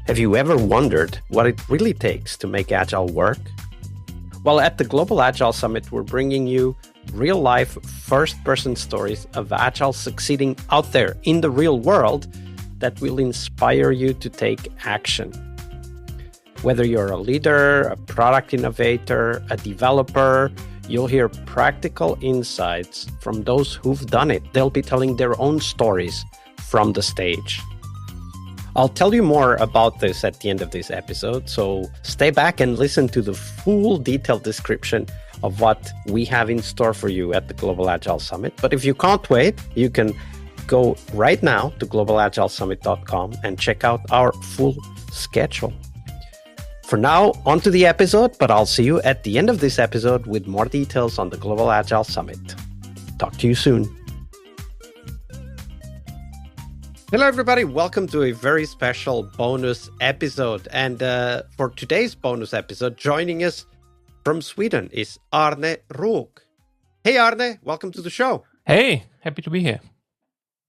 Have you ever wondered what it really takes to make Agile work? Well, at the Global Agile Summit, we're bringing you real-life, first-person stories of Agile succeeding out there in the real world that will inspire you to take action. Whether you're a leader, a product innovator, a developer, you'll hear practical insights from those who've done it. They'll be telling their own stories from the stage. I'll tell you more about this at the end of this episode, so stay back and listen to the full detailed description of what we have in store for you at the Global Agile Summit. But if you can't wait, you can go right now to globalagilesummit.com and check out our full schedule. For now, on to the episode, but I'll see you at the end of this episode with more details on the Global Agile Summit. Talk to you soon. Hello, everybody. Welcome to a very special bonus episode. And for today's bonus episode, joining us from Sweden is Arne Roock. Hey, Arne. Welcome to the show. Hey, happy to be here.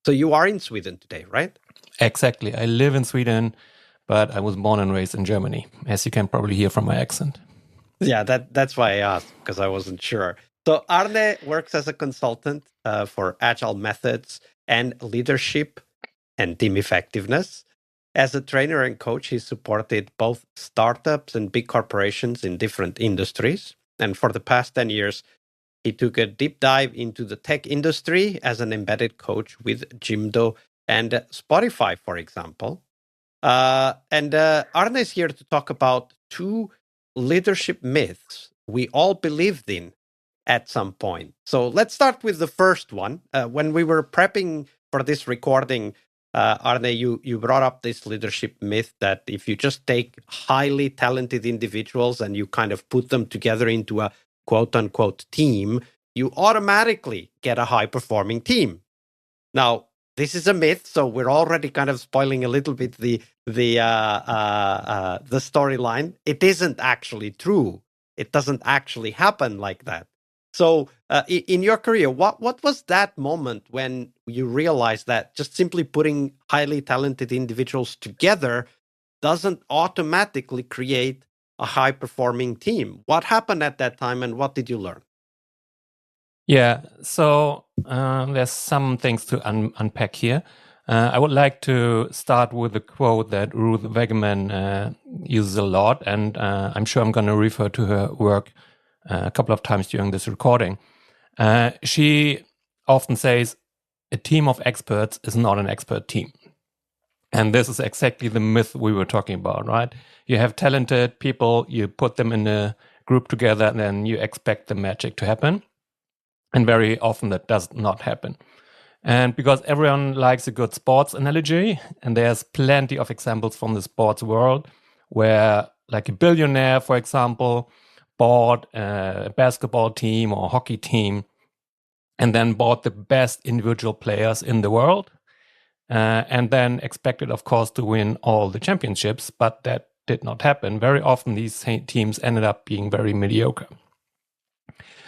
So you are in Sweden today, right? Exactly. I live in Sweden, but I was born and raised in Germany, as you can probably hear from my accent. Yeah, that's why I asked, because I wasn't sure. So Arne works as a consultant for Agile methods and leadership and team effectiveness. As a trainer and coach, he supported both startups and big corporations in different industries. And for the past 10 years, he took a deep dive into the tech industry as an embedded coach with Jimdo and Spotify, for example. And Arne is here to talk about two leadership myths we all believed in at some point. So let's start with the first one. When we were prepping for this recording, Arne, you brought up this leadership myth that if you just take highly talented individuals and you kind of put them together into a quote-unquote team, you automatically get a high-performing team. Now, this is a myth, so we're already kind of spoiling a little bit the storyline. It isn't actually true. It doesn't actually happen like that. So in your career, what was that moment when you realized that just simply putting highly talented individuals together doesn't automatically create a high-performing team? What happened at that time and what did you learn? Yeah, so there's some things to unpack here. I would like to start with a quote that Ruth Wegeman uses a lot, and I'm sure I'm going to refer to her work a couple of times during this recording. She often says, a team of experts is not an expert team. And this is exactly the myth we were talking about, right? You have talented people, you put them in a group together, and then you expect the magic to happen. And very often that does not happen. And because everyone likes a good sports analogy, and there's plenty of examples from the sports world where, like a billionaire, for example, bought a basketball team or a hockey team and then bought the best individual players in the world and then expected, of course, to win all the championships, but that did not happen. Very often these teams ended up being very mediocre.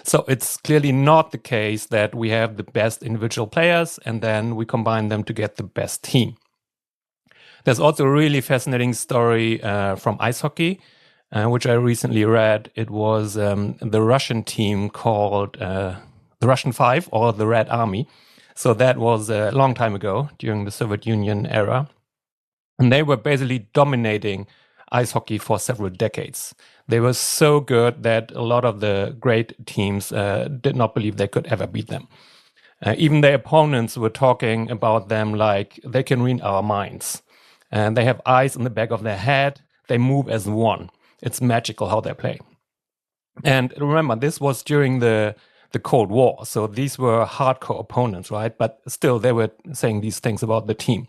So it's clearly not the case that we have the best individual players and then we combine them to get the best team. There's also a really fascinating story from ice hockey, which I recently read. It was the Russian team called the Russian Five or the Red Army. So that was a long time ago during the Soviet Union era. And they were basically dominating ice hockey for several decades. They were so good that a lot of the great teams did not believe they could ever beat them. Even their opponents were talking about them like they can read our minds. And they have eyes in the back of their head. They move as one. It's magical how they play. And remember, this was during the Cold War. So these were hardcore opponents, right? But still, they were saying these things about the team.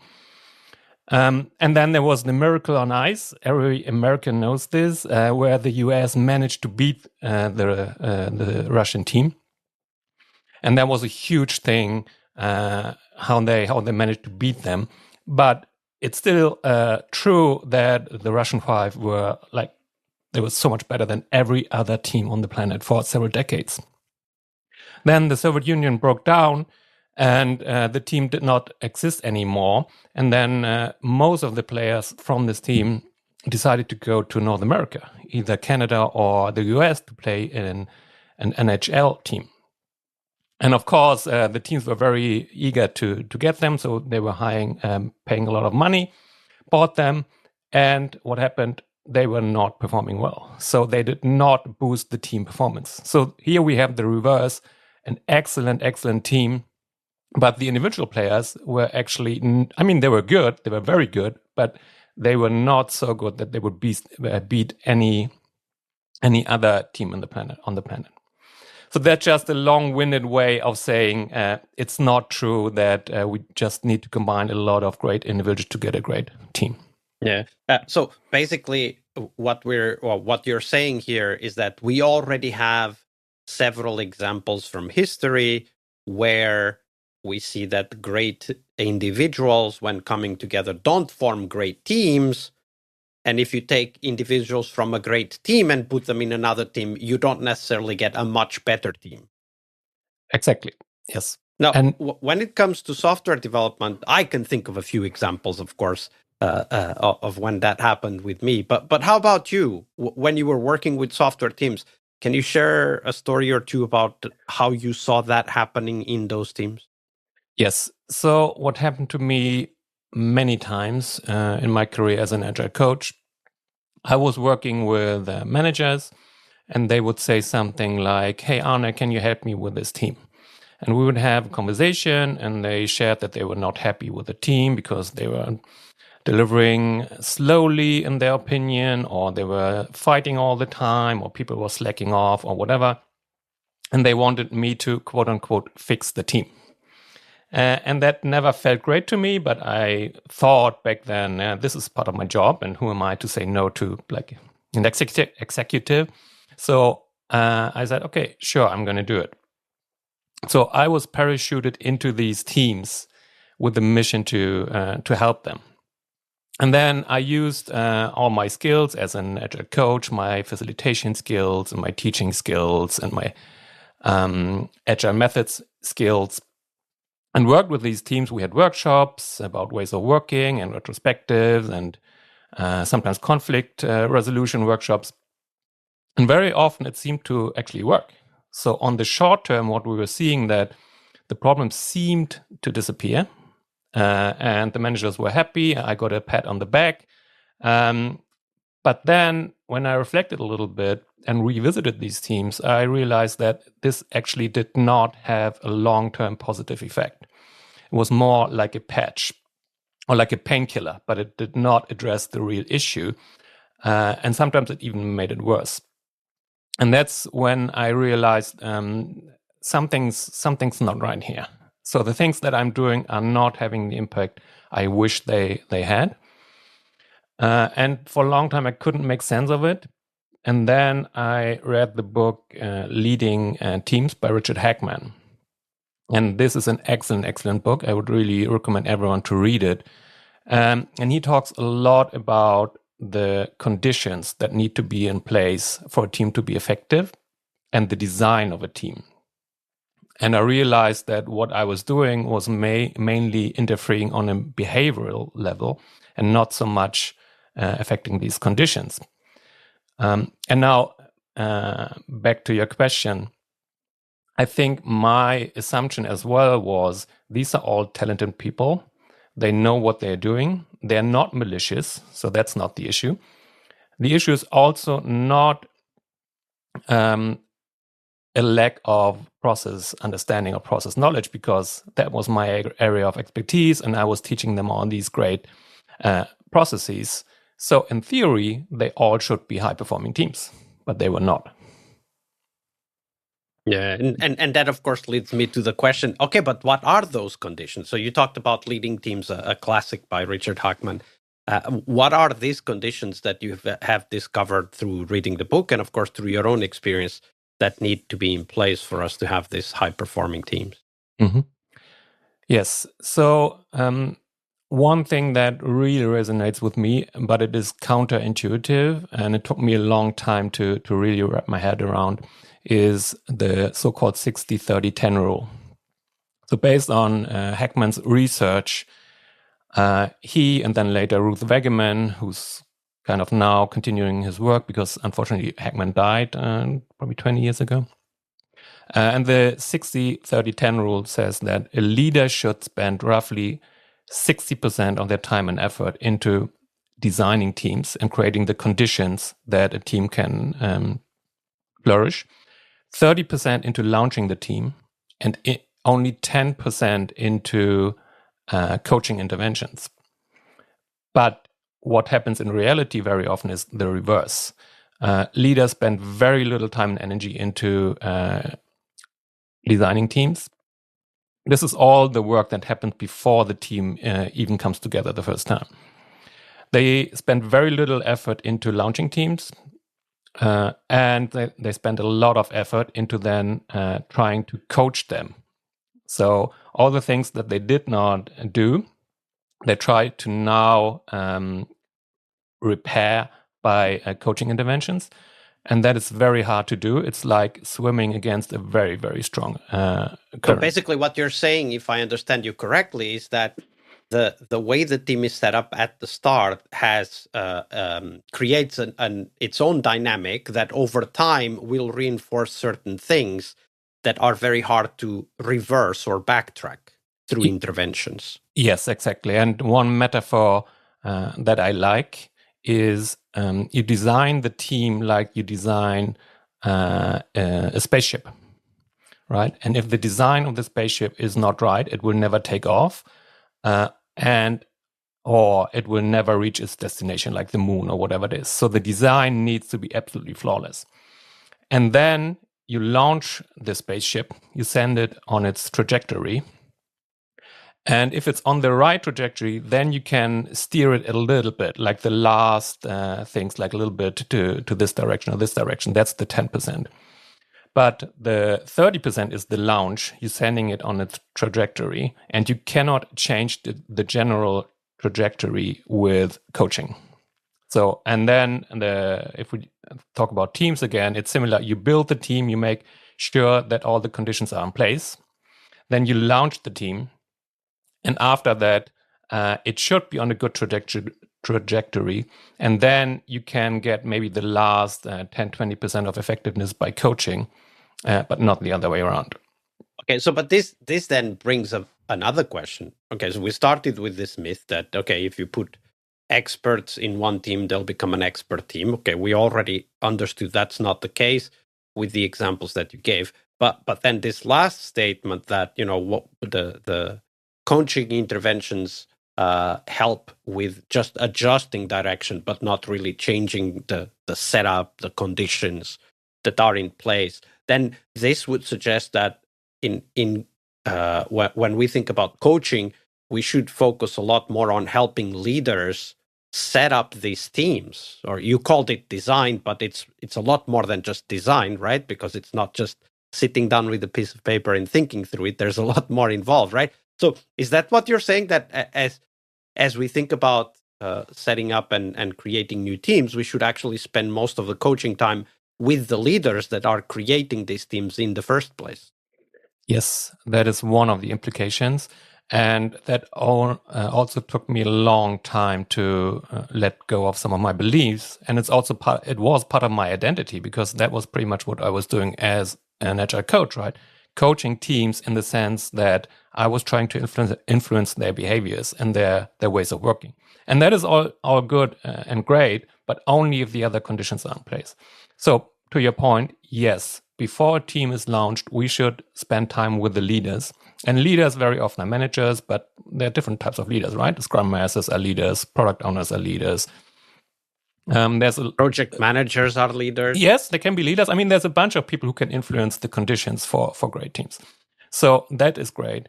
And then there was the Miracle on Ice. Every American knows this, where the US managed to beat the Russian team. And that was a huge thing, how they managed to beat them. But it's still true that the Russian Five were they were so much better than every other team on the planet for several decades. Then the Soviet Union broke down and the team did not exist anymore. And then most of the players from this team decided to go to North America, either Canada or the US, to play in an NHL team. And of course, the teams were very eager to get them, so they were paying a lot of money, bought them, and what happened? They were not performing well. So they did not boost the team performance. So here we have the reverse, an excellent team, but the individual players were actually, they were good, they were very good, but they were not so good that they would beat any other team on the planet. So that's just a long-winded way of saying it's not true that we just need to combine a lot of great individuals to get a great team. Yeah. So basically, what you're saying here is that we already have several examples from history where we see that great individuals, when coming together, don't form great teams. And if you take individuals from a great team and put them in another team, you don't necessarily get a much better team. Exactly. Yes. Now, when it comes to software development, I can think of a few examples, of course, of when that happened with me. But how about you? When you were working with software teams, can you share a story or two about how you saw that happening in those teams? Yes. So what happened to me many times in my career as an Agile coach, I was working with managers, and they would say something like, "Hey, Arne, can you help me with this team?" And we would have a conversation, and they shared that they were not happy with the team because they were delivering slowly, in their opinion, or they were fighting all the time, or people were slacking off, or whatever. And they wanted me to, quote unquote, fix the team. And that never felt great to me, but I thought back then, this is part of my job, and who am I to say no to, like, an executive? So I said, okay, sure, I'm going to do it. So I was parachuted into these teams with the mission to help them. And then I used all my skills as an Agile coach, my facilitation skills and my teaching skills and my Agile methods skills, and worked with these teams. We had workshops about ways of working and retrospectives and sometimes conflict resolution workshops. And very often it seemed to actually work. So on the short term, what we were seeing that the problems seemed to disappear. And the managers were happy. I got a pat on the back. But then when I reflected a little bit and revisited these teams, I realized that this actually did not have a long-term positive effect. It was more like a patch or like a painkiller, but it did not address the real issue. And sometimes it even made it worse. And that's when I realized something's not right here. So the things that I'm doing are not having the impact I wish they had. And for a long time, I couldn't make sense of it. And then I read the book Leading Teams by Richard Hackman. And this is an excellent book. I would really recommend everyone to read it. And he talks a lot about the conditions that need to be in place for a team to be effective and the design of a team. And I realized that what I was doing was mainly interfering on a behavioral level and not so much affecting these conditions. And now, back to your question, I think my assumption as well was these are all talented people. They know what they're doing. They're not malicious, so that's not the issue. The issue is also not a lack of process understanding or process knowledge, because that was my area of expertise and I was teaching them on these great processes. So in theory, they all should be high-performing teams, but they were not. Yeah, and that, of course, leads me to the question, okay, but what are those conditions? So you talked about Leading Teams, a classic by Richard Hackman. What are these conditions that you have discovered through reading the book and, of course, through your own experience that need to be in place for us to have these high-performing teams? Mm-hmm. Yes. So one thing that really resonates with me, but it is counterintuitive, and it took me a long time to really wrap my head around, is the so-called 60-30-10 rule. So based on Hackman's research, he and then later Ruth Wegemann, who's kind of now continuing his work because unfortunately Hackman died probably 20 years ago. And the 60-30-10 rule says that a leader should spend roughly 60% of their time and effort into designing teams and creating the conditions that a team can flourish, 30% into launching the team, and only 10% into coaching interventions. But what happens in reality very often is the reverse. Leaders spend very little time and energy into designing teams. This is all the work that happens before the team even comes together the first time. They spend very little effort into launching teams, and they spend a lot of effort into then trying to coach them. So all the things that they did not do, they try to now repair by coaching interventions. And that is very hard to do. It's like swimming against a very, very strong current. So basically what you're saying, if I understand you correctly, is that the way the team is set up at the start has creates its own dynamic that over time will reinforce certain things that are very hard to reverse or backtrack through interventions. Yes, exactly. And one metaphor that I like is you design the team like you design a spaceship, right? And if the design of the spaceship is not right, it will never take off, or it will never reach its destination, like the moon or whatever it is. So the design needs to be absolutely flawless. And then you launch the spaceship, you send it on its trajectory. And if it's on the right trajectory, then you can steer it a little bit, like the last things, like a little bit to this direction or this direction. That's the 10%. But the 30% is the launch. You're sending it on its trajectory, and you cannot change the general trajectory with coaching. So, and then if we talk about teams again, it's similar. You build the team, you make sure that all the conditions are in place. Then you launch the team. And after that, it should be on a good trajectory. And then you can get maybe the last 10-20% of effectiveness by coaching, but not the other way around. Okay, so but this then brings up another question. Okay, so we started with this myth that, okay, if you put experts in one team, they'll become an expert team. Okay, we already understood that's not the case with the examples that you gave. But then this last statement that, what the coaching interventions help with just adjusting direction, but not really changing the setup, the conditions that are in place. Then this would suggest that when we think about coaching, we should focus a lot more on helping leaders set up these teams. Or you called it design, but it's a lot more than just design, right? Because it's not just sitting down with a piece of paper and thinking through it. There's a lot more involved, right? So is that what you're saying, that as we think about setting up and creating new teams, we should actually spend most of the coaching time with the leaders that are creating these teams in the first place? Yes, that is one of the implications. And that also took me a long time to let go of some of my beliefs. And it was part of my identity, because that was pretty much what I was doing as an agile coach, right? Coaching teams in the sense that I was trying to influence their behaviors and their ways of working. And that is all good and great, but only if the other conditions are in place. So to your point, yes, before a team is launched, we should spend time with the leaders. And leaders very often are managers, but there are different types of leaders, right? Scrum masters are leaders, product owners are leaders. There's project managers are leaders. Yes, they can be leaders. I mean, there's a bunch of people who can influence the conditions for great teams. So that is great.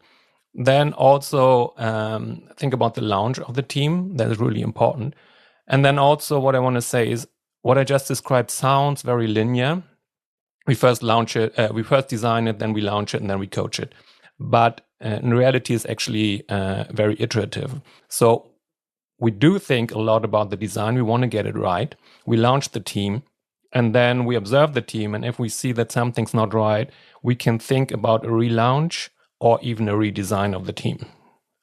Then also think about the launch of the team. That is really important. And then also what I want to say is what I just described sounds very linear. We first launch it, we first design it, then we launch it, and then we coach it. But in reality, it's actually very iterative. So we do think a lot about the design. We want to get it right. We launch the team, and then we observe the team. And if we see that something's not right, we can think about a relaunch or even a redesign of the team.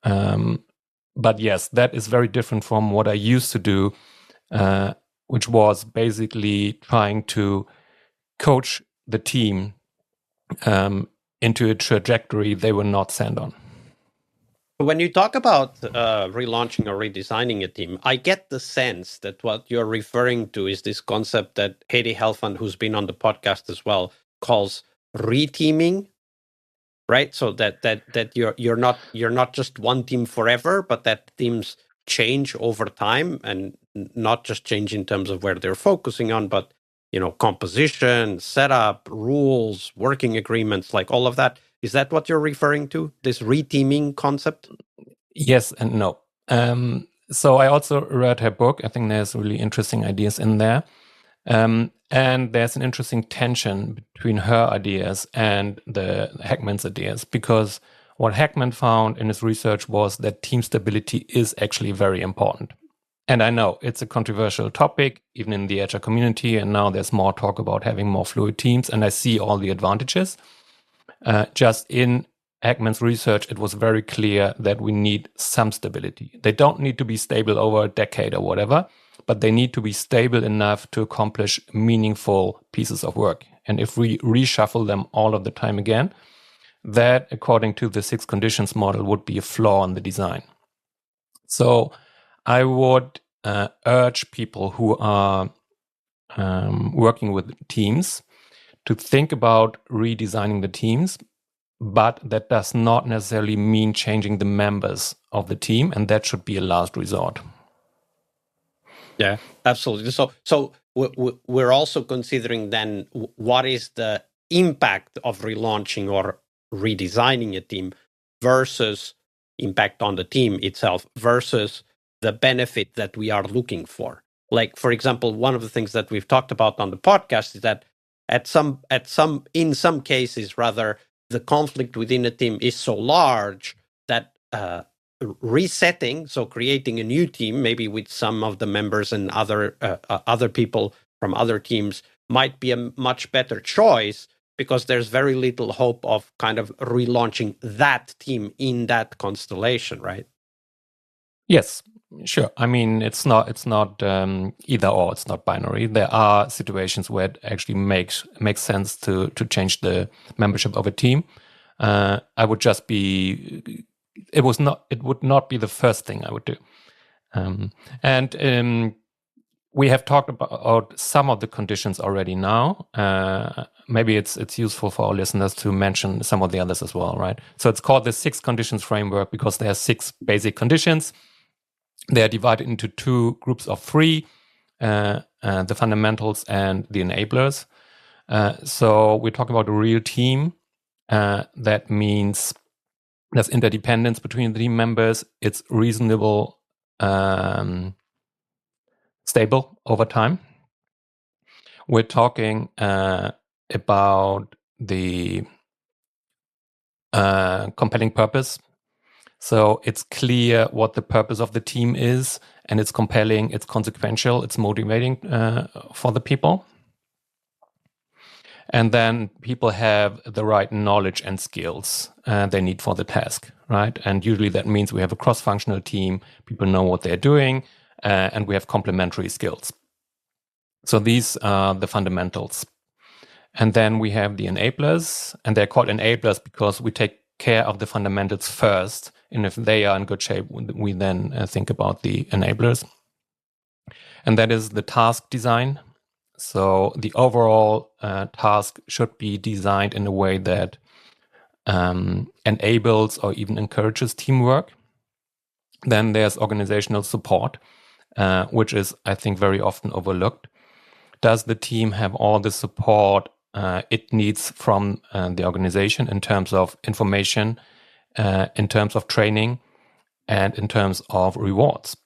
But yes, that is very different from what I used to do which was basically trying to coach the team into a trajectory they were not sent on. When you talk about relaunching or redesigning a team, I get the sense that what you're referring to is this concept that Heidi Helfand, who's been on the podcast as well, calls reteaming, right? So that you're not just one team forever, but that teams change over time, and not just change in terms of where they're focusing on, but composition, setup, rules, working agreements, like all of that. Is that what you're referring to? This reteaming concept? Yes and no. So I also read her book. I think there's really interesting ideas in there. And there's an interesting tension between her ideas and the Hackman's ideas, because what Hackman found in his research was that team stability is actually very important. And I know it's a controversial topic, even in the Agile community, and now there's more talk about having more fluid teams, and I see all the advantages. Just in Hackman's research, it was very clear that we need some stability. They don't need to be stable over a decade or whatever, but they need to be stable enough to accomplish meaningful pieces of work. And if we reshuffle them all of the time again, that, according to the 6 conditions model, would be a flaw in the design. So I would urge people who are working with teams to think about redesigning the teams, but that does not necessarily mean changing the members of the team, and that should be a last resort. Yeah, absolutely. So we're also considering then what is the impact of relaunching or redesigning a team versus impact on the team itself versus the benefit that we are looking for. Like, for example, one of the things that we've talked about on the podcast is that in some cases, rather, the conflict within a team is so large that resetting, so creating a new team, maybe with some of the members and other people from other teams, might be a much better choice, because there's very little hope of kind of relaunching that team in that constellation, right? Yes, sure. I mean, it's not either or. It's not binary. There are situations where it actually makes sense to change the membership of a team. I would just be. It would not be the first thing I would do. And we have talked about some of the conditions already now. Maybe it's useful for our listeners to mention some of the others as well, right? So it's called the 6 conditions framework because there are 6 basic conditions. They are divided into 2 groups of 3, the fundamentals and the enablers. So we're talking about a real team. That means there's interdependence between the team members. It's reasonable, stable over time. We're talking about the compelling purpose. So it's clear what the purpose of the team is, and it's compelling, it's consequential, it's motivating for the people. And then people have the right knowledge and skills they need for the task, right? And usually that means we have a cross-functional team, people know what they're doing, and we have complementary skills. So these are the fundamentals. And then we have the enablers, and they're called enablers because we take care of the fundamentals first. And if they are in good shape, we then think about the enablers. And that is the task design. So the overall task should be designed in a way that enables or even encourages teamwork. Then there's organizational support, which is, I think, very often overlooked. Does the team have all the support it needs from the organization in terms of information, in terms of training, and in terms of rewards?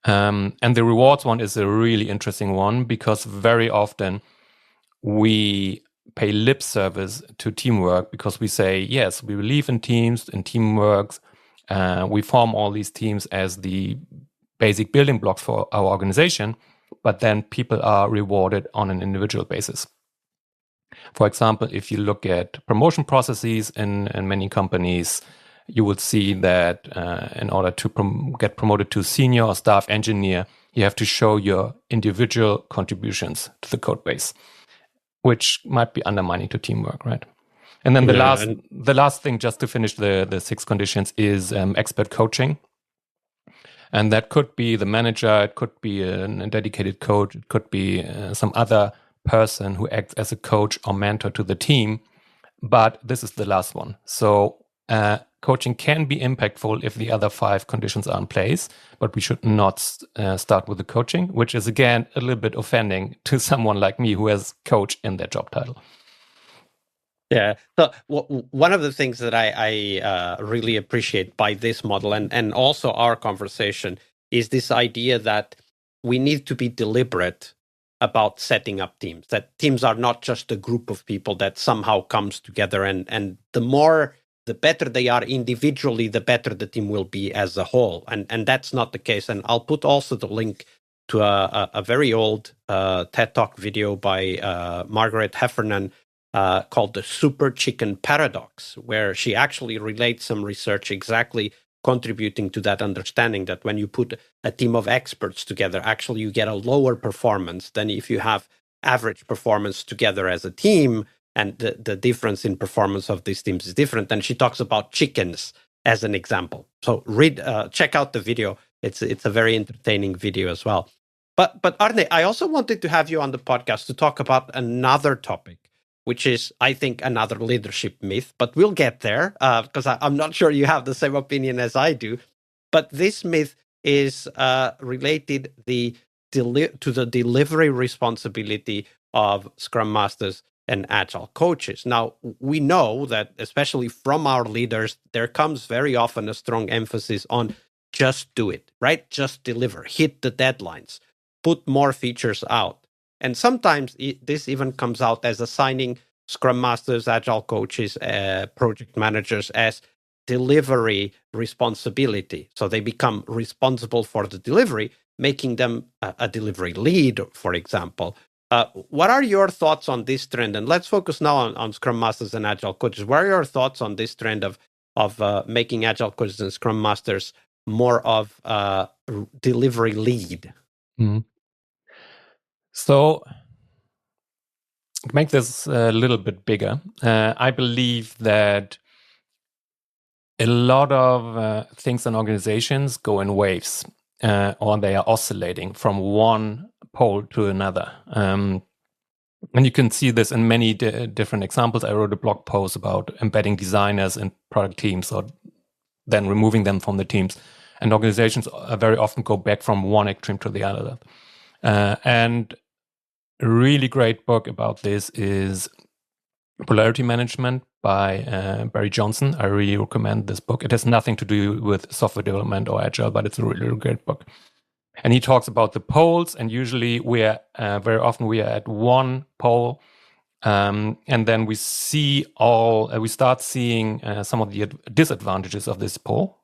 And the rewards one is a really interesting one because very often we pay lip service to teamwork because we say, yes, we believe in teams and teamwork. We form all these teams as the basic building blocks for our organization, but then people are rewarded on an individual basis. For example, if you look at promotion processes in many companies, you will see that in order to get promoted to senior or staff engineer, you have to show your individual contributions to the code base, which might be undermining to teamwork, right? And then the last thing, just to finish the 6 conditions, is expert coaching. And that could be the manager, it could be a dedicated coach, it could be some other person who acts as a coach or mentor to the team. But this is the last one. So coaching can be impactful if the other 5 conditions are in place, but we should not start with the coaching, which is, again, a little bit offending to someone like me who has coach in their job title. Yeah. So one of the things that I really appreciate by this model and also our conversation is this idea that we need to be deliberate about setting up teams, that teams are not just a group of people that somehow comes together, and the better they are individually, the better the team will be as a whole. And that's not the case. And I'll put also the link to a very old TED Talk video by Margaret Heffernan called the Super Chicken Paradox, where she actually relates some research exactly contributing to that understanding that when you put a team of experts together, actually you get a lower performance than if you have average performance together as a team, and the difference in performance of these teams is different. And she talks about chickens as an example. So check out the video. It's a very entertaining video as well. But Arne, I also wanted to have you on the podcast to talk about another topic, which is, I think, another leadership myth, but we'll get there because I'm not sure you have the same opinion as I do. But this myth is related to the delivery responsibility of Scrum Masters and Agile coaches. Now, we know that, especially from our leaders, there comes very often a strong emphasis on just do it, right? Just deliver, hit the deadlines, put more features out. And sometimes this even comes out as assigning Scrum Masters, Agile coaches, project managers as delivery responsibility. So they become responsible for the delivery, making them a delivery lead, for example. What are your thoughts on this trend? And let's focus now on Scrum Masters and Agile coaches. What are your thoughts on this trend of making Agile coaches and Scrum Masters more of delivery lead? Mm-hmm. So, to make this a little bit bigger, I believe that a lot of things in organizations go in waves, or they are oscillating from one pole to another. And you can see this in many different examples. I wrote a blog post about embedding designers in product teams or then removing them from the teams. And organizations very often go back from one extreme to the other. And a really great book about this is Polarity Management by Barry Johnson. I really recommend this book. It has nothing to do with software development or Agile, but it's a really great book. And he talks about the poles, and usually very often we are at one pole, and then we start seeing some of the disadvantages of this pole,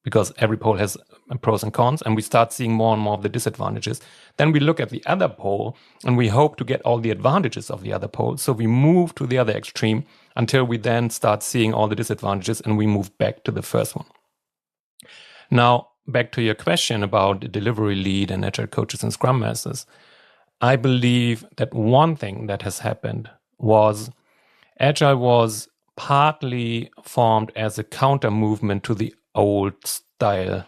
because every pole has pros and cons, and we start seeing more and more of the disadvantages. Then we look at the other pole, and we hope to get all the advantages of the other pole. So we move to the other extreme until we then start seeing all the disadvantages, and we move back to the first one. Now, back to your question about the delivery lead and Agile coaches and Scrum Masters. I believe that one thing that has happened was Agile was partly formed as a counter movement to the old style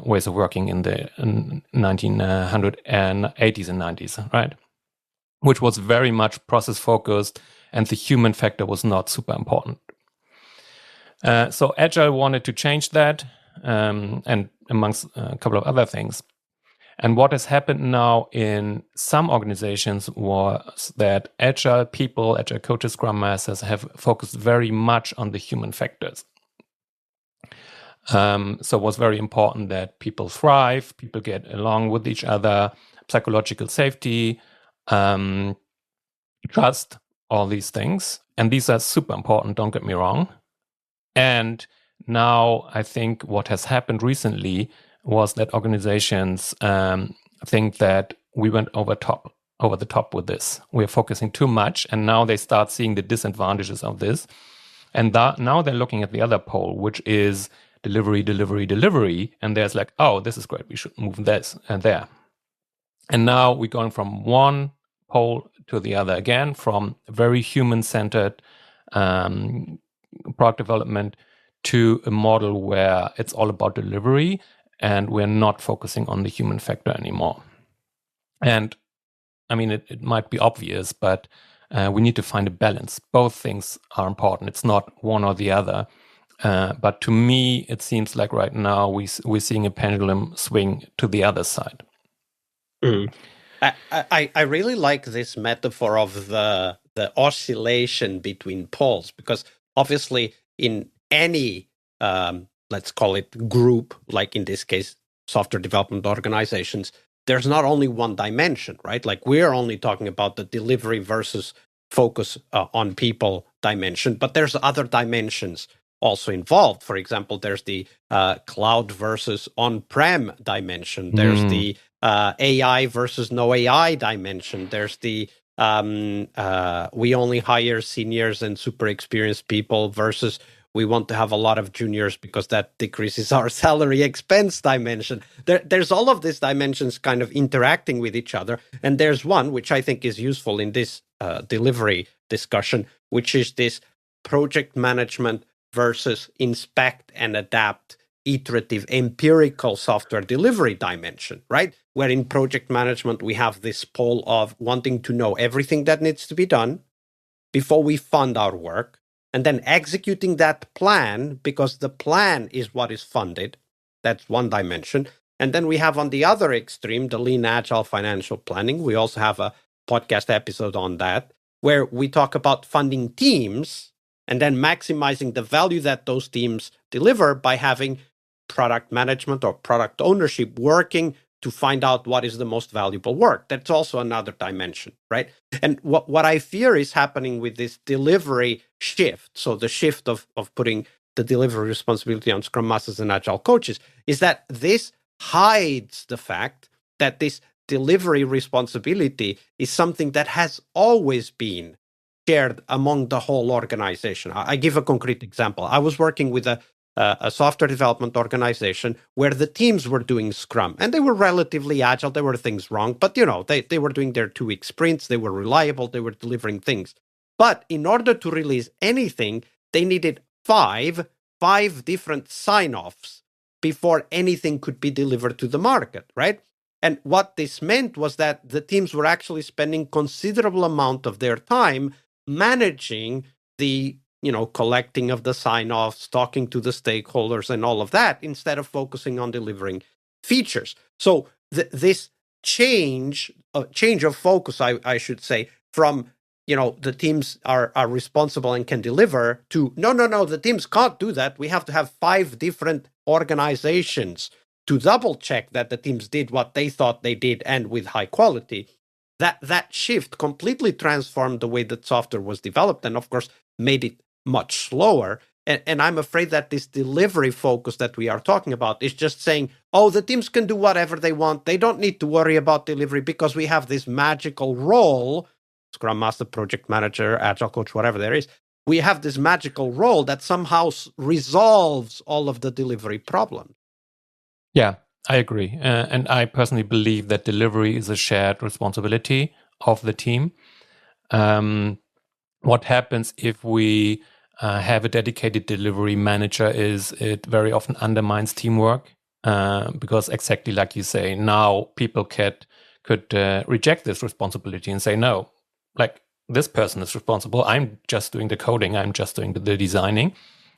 ways of working in the 1980s and 90s, right? Which was very much process focused, and the human factor was not super important. So Agile wanted to change that, and amongst a couple of other things. And what has happened now in some organizations was that Agile people, Agile coaches, Scrum Masters have focused very much on the human factors. So it was very important that people thrive, people get along with each other, psychological safety, trust, all these things. And these are super important, don't get me wrong. And now I think what has happened recently was that organizations think that we went over the top with this. We're focusing too much, and now they start seeing the disadvantages of this. And now they're looking at the other pole, which is delivery, delivery, delivery. And there's like, oh, this is great. We should move this and there. And now we're going from one pole to the other again, from very human-centered product development to a model where it's all about delivery and we're not focusing on the human factor anymore. And I mean, it might be obvious, but we need to find a balance. Both things are important. It's not one or the other. But to me, it seems like right now we're seeing a pendulum swing to the other side. Mm. I really like this metaphor of the oscillation between poles, because obviously in any let's call it group, like in this case software development organizations, there's not only one dimension, right? Like we're only talking about the delivery versus focus on people dimension, but there's other dimensions also involved. For example, there's the cloud versus on-prem dimension. There's the AI versus no AI dimension. There's the we only hire seniors and super experienced people versus we want to have a lot of juniors because that decreases our salary expense dimension. There's all of these dimensions kind of interacting with each other. And there's one which I think is useful in this delivery discussion, which is this project management versus inspect and adapt iterative empirical software delivery dimension, right? Where in project management, we have this pole of wanting to know everything that needs to be done before we fund our work, and then executing that plan because the plan is what is funded. That's one dimension. And then we have on the other extreme, the lean agile financial planning. We also have a podcast episode on that, where we talk about funding teams and then maximizing the value that those teams deliver by having product management or product ownership working to find out what is the most valuable work. That's also another dimension, right? And what I fear is happening with this delivery shift, so the shift of putting the delivery responsibility on Scrum Masters and Agile coaches, is that this hides the fact that this delivery responsibility is something that has always been shared among the whole organization. I give a concrete example. I was working with a software development organization where the teams were doing Scrum, and they were relatively agile. There were things wrong, but they were doing their 2-week sprints. They were reliable. They were delivering things. But in order to release anything, they needed five different sign-offs before anything could be delivered to the market, right? And what this meant was that the teams were actually spending considerable amount of their time managing the collecting of the sign-offs, talking to the stakeholders and all of that, instead of focusing on delivering features. So this change of focus, I should say, from the teams are responsible and can deliver to no, the teams can't do that. We have to have 5 different organizations to double check that the teams did what they thought they did and with high quality. That shift completely transformed the way that software was developed, and of course made it much slower. And I'm afraid that this delivery focus that we are talking about is just saying, oh, the teams can do whatever they want. They don't need to worry about delivery because we have this magical role, Scrum Master, Project Manager, Agile Coach, whatever there is. We have this magical role that somehow resolves all of the delivery problems. Yeah, I agree. And I personally believe that delivery is a shared responsibility of the team. What happens if we have a dedicated delivery manager is it very often undermines teamwork because exactly like you say, now people could reject this responsibility and say, no, like this person is responsible. I'm just doing the coding. I'm just doing the designing.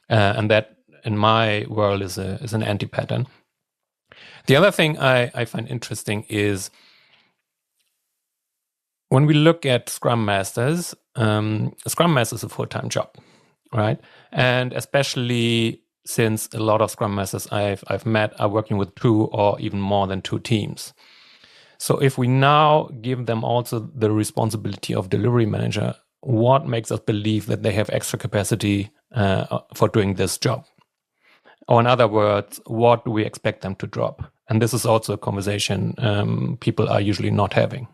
And that in my world is an anti-pattern. The other thing I find interesting is when we look at Scrum Masters, a Scrum Master is a full-time job, right? And especially since a lot of Scrum Masters I've met are working with 2 or even more than 2 teams. So if we now give them also the responsibility of delivery manager, what makes us believe that they have extra capacity for doing this job? Or in other words, what do we expect them to drop? And this is also a conversation people are usually not having.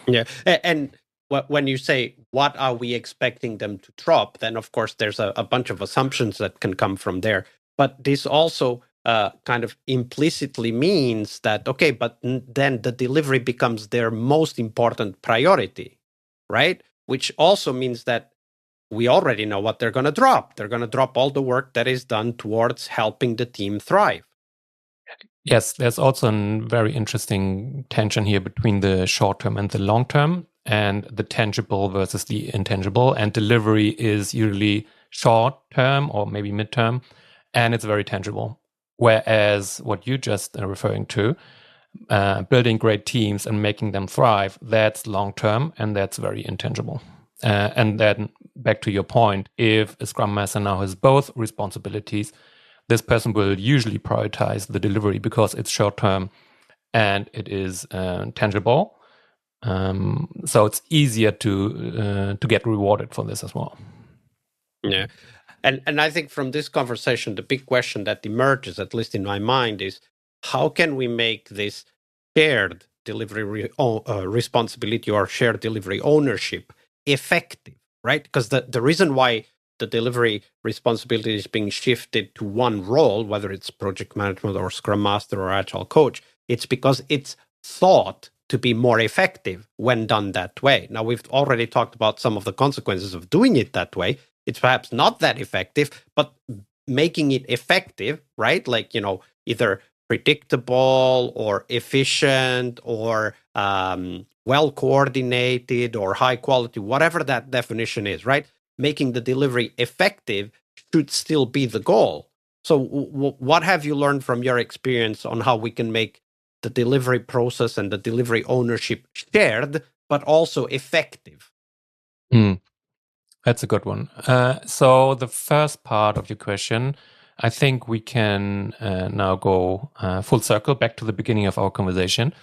Yeah, and when you say, what are we expecting them to drop, then of course there's a bunch of assumptions that can come from there. But this also kind of implicitly means that, okay, but then the delivery becomes their most important priority, right? Which also means that we already know what they're going to drop. They're going to drop all the work that is done towards helping the team thrive. Yes, there's also a very interesting tension here between the short term and the long term, and the tangible versus the intangible. And delivery is usually short term or maybe midterm, and it's very tangible. Whereas what you just are referring to, building great teams and making them thrive, that's long term and that's very intangible. And then back to your point, if a Scrum Master now has both responsibilities, this person will usually prioritize the delivery because it's short term and it is tangible. So it's easier to get rewarded for this as well. Yeah. And I think from this conversation, the big question that emerges, at least in my mind, is how can we make this shared delivery responsibility or shared delivery ownership effective, right? Because the reason why the delivery responsibility is being shifted to one role, whether it's project management or Scrum Master or Agile coach, it's because it's thought to be more effective when done that way. Now, we've already talked about some of the consequences of doing it that way. It's perhaps not that effective, but making it effective, right? Like, either predictable or efficient or well coordinated or high quality, whatever that definition is, right? Making the delivery effective should still be the goal. So what have you learned from your experience on how we can make the delivery process and the delivery ownership shared, but also effective? That's a good one. So the first part of your question, I think we can now go full circle back to the beginning of our conversation,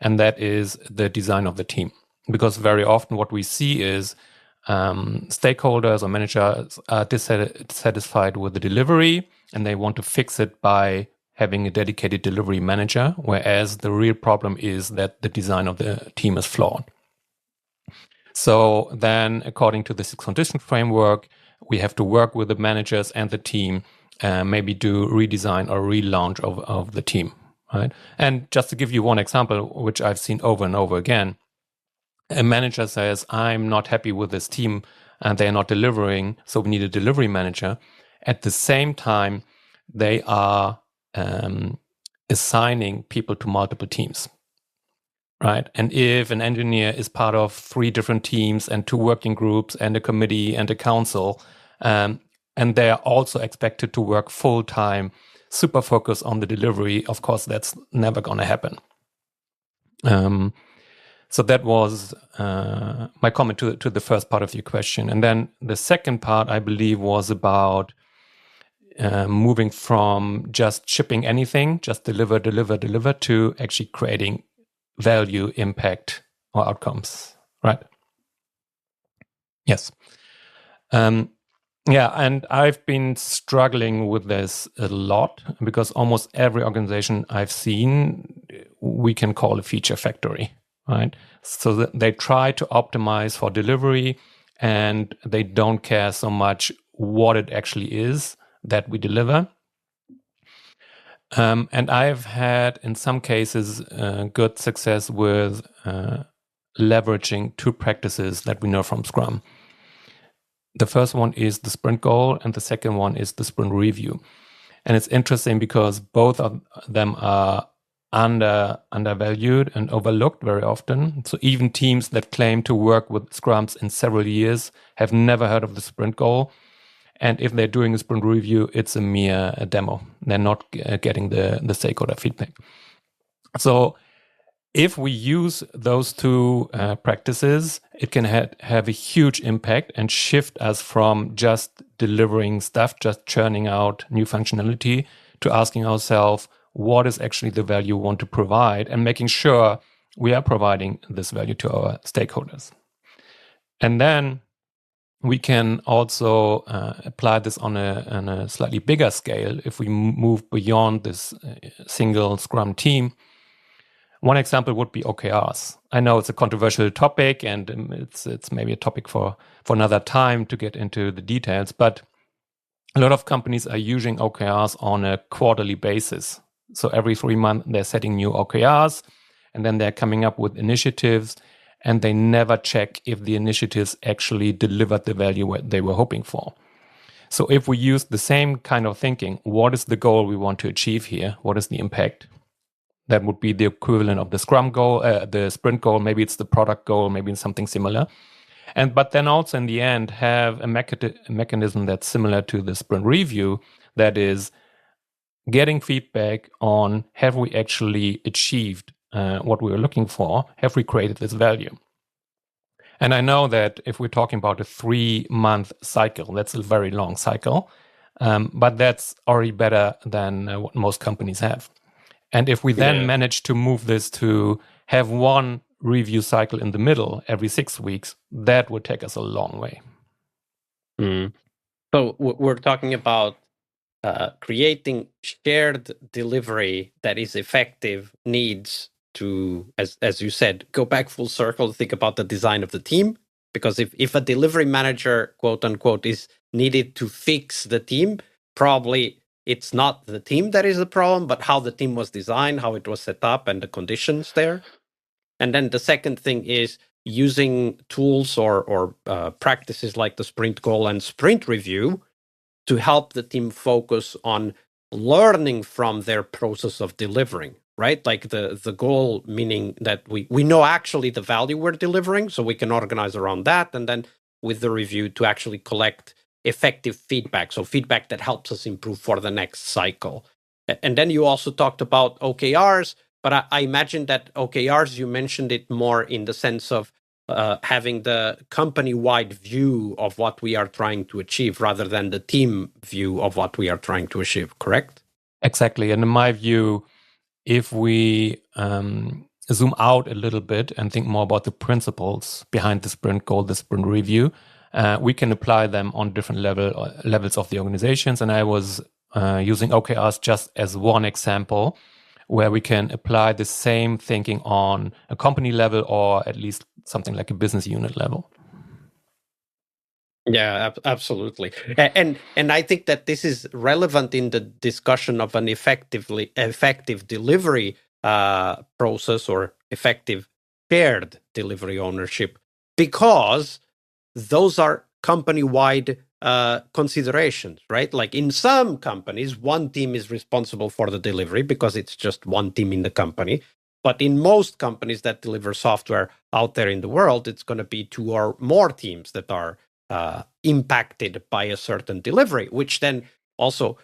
and that is the design of the team. Because very often what we see is stakeholders or managers are dissatisfied with the delivery, and they want to fix it by having a dedicated delivery manager, whereas the real problem is that the design of the team is flawed. So then, according to the 6 condition framework, we have to work with the managers and the team, maybe do redesign or relaunch of the team, right? And just to give you one example, which I've seen over and over again, a manager says, I'm not happy with this team and they're not delivering, so we need a delivery manager. At the same time, they are assigning people to multiple teams. Right. And if an engineer is part of 3 different teams and 2 working groups and a committee and a council, and they are also expected to work full time, super focused on the delivery, of course, that's never going to happen. So that was my comment to the first part of your question. And then the second part, I believe, was about moving from just shipping anything, just deliver, to actually creating value, impact, or outcomes, right? Yes. Yeah, and I've been struggling with this a lot because almost every organization I've seen, we can call a feature factory, right? So that they try to optimize for delivery and they don't care so much what it actually is that we deliver. And I've had, in some cases, good success with leveraging 2 practices that we know from Scrum. The first one is the sprint goal, and the second one is the sprint review. And it's interesting because both of them are undervalued and overlooked very often. So even teams that claim to work with Scrums in several years have never heard of the sprint goal. And if they're doing a sprint review, it's a mere demo. They're not getting the stakeholder feedback. So if we use those 2 practices, it can have a huge impact and shift us from just delivering stuff, just churning out new functionality, to asking ourselves, what is actually the value we want to provide, and making sure we are providing this value to our stakeholders. And then we can also apply this on a slightly bigger scale if we move beyond this single Scrum team. One example would be OKRs. I know it's a controversial topic, and it's maybe a topic for another time to get into the details, but a lot of companies are using OKRs on a quarterly basis. So every 3 months, they're setting new OKRs, and then they're coming up with initiatives, and they never check if the initiatives actually delivered the value they were hoping for. So if we use the same kind of thinking, what is the goal we want to achieve here? What is the impact? That would be the equivalent of the Scrum goal, the sprint goal. Maybe it's the product goal, maybe it's something similar. But then also in the end have a mechanism that's similar to the sprint review, that is getting feedback on, have we actually achieved what we were looking for? Have we created this value? And I know that if we're talking about a 3-month cycle, that's a very long cycle, but that's already better than what most companies have. And if we then manage to move this to have one review cycle in the middle every 6 weeks, that would take us a long way. So we're talking about creating shared delivery that is effective needs to, as you said, go back full circle, think about the design of the team. Because if a delivery manager, quote unquote, is needed to fix the team, probably it's not the team that is the problem, but how the team was designed, how it was set up, and the conditions there. And then the second thing is using tools or practices like the sprint goal and sprint review to help the team focus on learning from their process of delivering, right? Like the goal, meaning that we know actually the value we're delivering, so we can organize around that. And then with the review to actually collect effective feedback, so feedback that helps us improve for the next cycle. And then you also talked about OKRs, but I imagine that OKRs, you mentioned it more in the sense of having the company-wide view of what we are trying to achieve rather than the team view of what we are trying to achieve, correct? Exactly. And in my view, if we zoom out a little bit and think more about the principles behind the sprint goal, the sprint review, we can apply them on different levels of the organizations. And I was using OKRs just as one example where we can apply the same thinking on a company level or at least something like a business unit level. Yeah, absolutely. And I think that this is relevant in the discussion of an effective delivery process or effective shared delivery ownership, because those are company-wide considerations, right? Like in some companies, one team is responsible for the delivery because it's just one team in the company. But in most companies that deliver software out there in the world, it's going to be 2 or more teams that are impacted by a certain delivery, which then also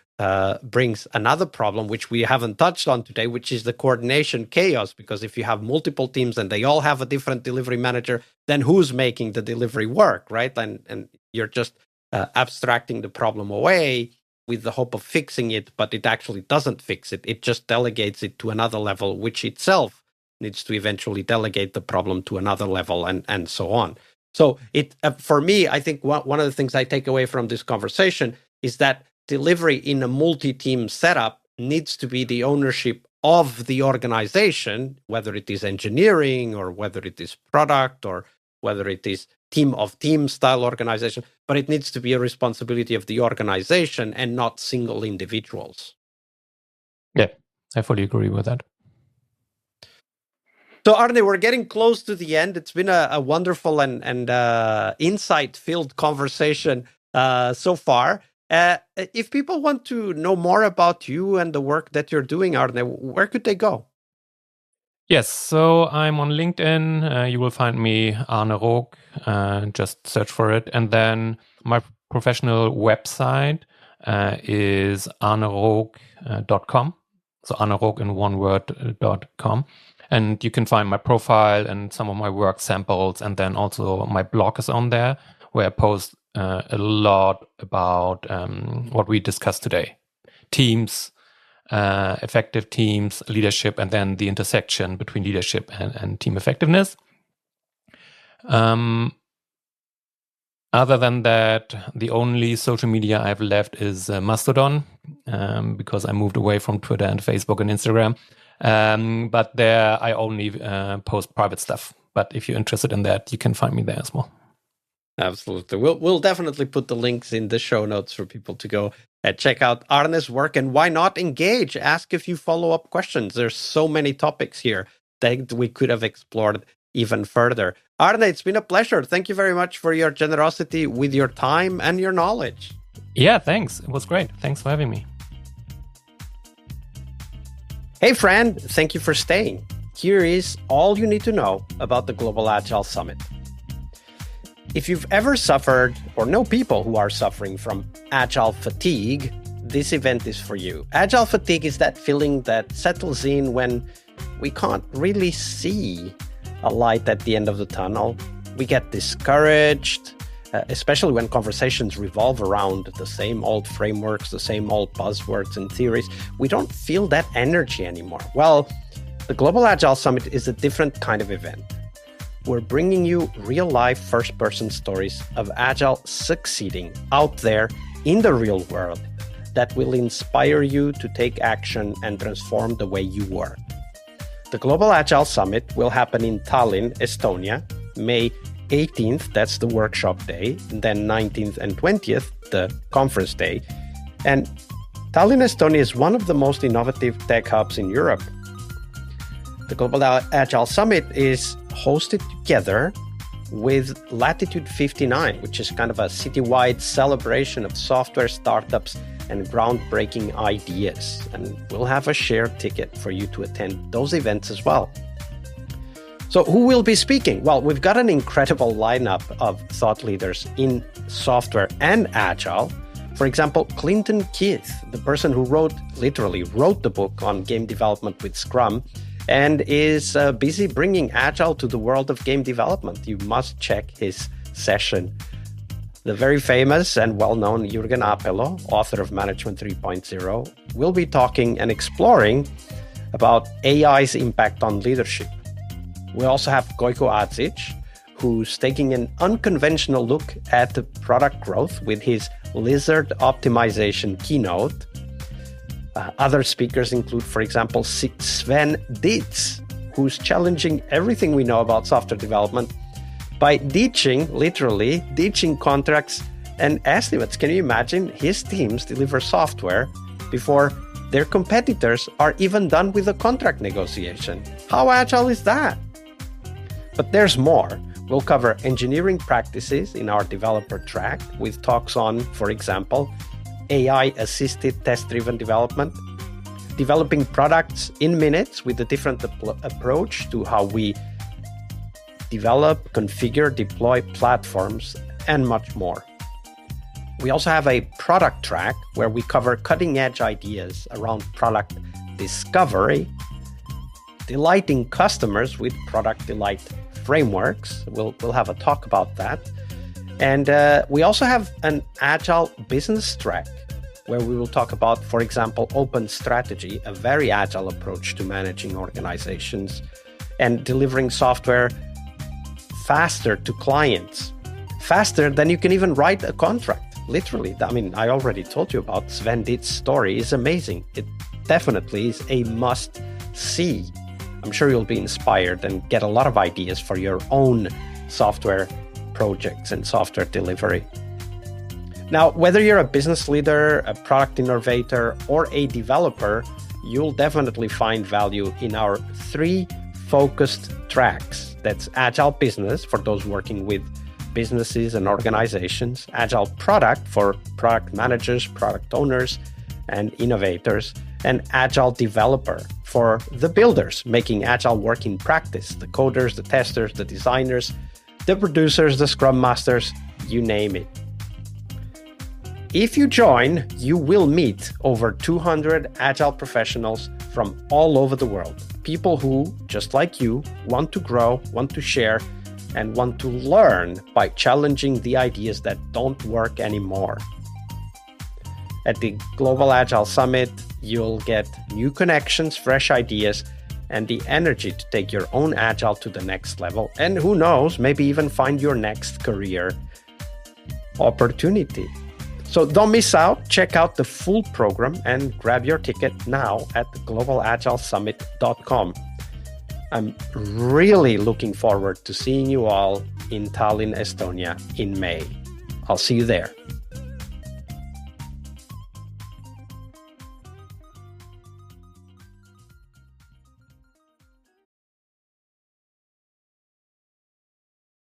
brings another problem, which we haven't touched on today, which is the coordination chaos. Because if you have multiple teams and they all have a different delivery manager, then who's making the delivery work, right? And you're just abstracting the problem away with the hope of fixing it, but it actually doesn't fix it. It just delegates it to another level, which itself needs to eventually delegate the problem to another level, and so on. So it for me, I think one of the things I take away from this conversation is that delivery in a multi-team setup needs to be the ownership of the organization, whether it is engineering or whether it is product or whether it is team of team style organization, but it needs to be a responsibility of the organization and not single individuals. Yeah, I fully agree with that. So Arne, we're getting close to the end. It's been a wonderful and insight-filled conversation so far. If people want to know more about you and the work that you're doing, Arne, where could they go? Yes, so I'm on LinkedIn. You will find me, Arne Roock. Just search for it. And then my professional website is arneroock.com. So Arne Roock in one word.com. And you can find my profile and some of my work samples. And then also my blog is on there, where I post a lot about what we discussed today. Teams, effective teams, leadership, and then the intersection between leadership and team effectiveness. Other than that, the only social media I've left is Mastodon, because I moved away from Twitter and Facebook and Instagram. But there I only post private stuff. But if you're interested in that, you can find me there as well. Absolutely. We'll definitely put the links in the show notes for people to go and check out Arne's work. And why not engage? Ask a few follow-up questions. There's so many topics here that we could have explored even further. Arne, it's been a pleasure. Thank you very much for your generosity with your time and your knowledge. Yeah, thanks. It was great. Thanks for having me. Hey, friend. Thank you for staying. Here is all you need to know about the Global Agile Summit. If you've ever suffered or know people who are suffering from agile fatigue, this event is for you. Agile fatigue is that feeling that settles in when we can't really see a light at the end of the tunnel. We get discouraged, especially when conversations revolve around the same old frameworks, the same old buzzwords and theories. We don't feel that energy anymore. Well, the Global Agile Summit is a different kind of event. We're bringing you real-life first-person stories of Agile succeeding out there in the real world that will inspire you to take action and transform the way you work. The Global Agile Summit will happen in Tallinn, Estonia, May 18th, that's the workshop day, and then 19th and 20th, the conference day. And Tallinn, Estonia is one of the most innovative tech hubs in Europe. The Global Agile Summit is hosted together with Latitude 59, which is kind of a citywide celebration of software startups and groundbreaking ideas. And we'll have a shared ticket for you to attend those events as well. So who will be speaking? Well, we've got an incredible lineup of thought leaders in software and Agile. For example, Clinton Keith, the person who literally wrote the book on game development with Scrum, and is busy bringing Agile to the world of game development. You must check his session. The very famous and well-known Jürgen Apelo, author of Management 3.0, will be talking and exploring about AI's impact on leadership. We also have Gojko Adzic, who's taking an unconventional look at the product growth with his lizard optimization keynote. Other speakers include, for example, Sven Dietz, who's challenging everything we know about software development by literally ditching contracts and estimates. Can you imagine? His teams deliver software before their competitors are even done with the contract negotiation. How agile is that? But there's more. We'll cover engineering practices in our developer track with talks on, for example, AI-assisted test-driven development, developing products in minutes with a different approach to how we develop, configure, deploy platforms, and much more. We also have a product track where we cover cutting-edge ideas around product discovery, delighting customers with product delight frameworks. We'll have a talk about that. And we also have an Agile business track where we will talk about, for example, open strategy, a very agile approach to managing organizations and delivering software faster to clients, faster than you can even write a contract, literally. I mean, I already told you about Sven Dietz's story. It's amazing. It definitely is a must-see. I'm sure you'll be inspired and get a lot of ideas for your own software projects and software delivery. Now, whether you're a business leader, a product innovator, or a developer, you'll definitely find value in our 3 focused tracks. That's Agile Business for those working with businesses and organizations, Agile Product for product managers, product owners, and innovators, and Agile Developer for the builders, making Agile work in practice, the coders, the testers, the designers, the producers, the Scrum Masters, you name it. If you join, you will meet over 200 Agile professionals from all over the world. People who, just like you, want to grow, want to share, and want to learn by challenging the ideas that don't work anymore. At the Global Agile Summit, you'll get new connections, fresh ideas, and the energy to take your own Agile to the next level. And who knows, maybe even find your next career opportunity. So don't miss out. Check out the full program and grab your ticket now at globalagilesummit.com. I'm really looking forward to seeing you all in Tallinn, Estonia in May. I'll see you there.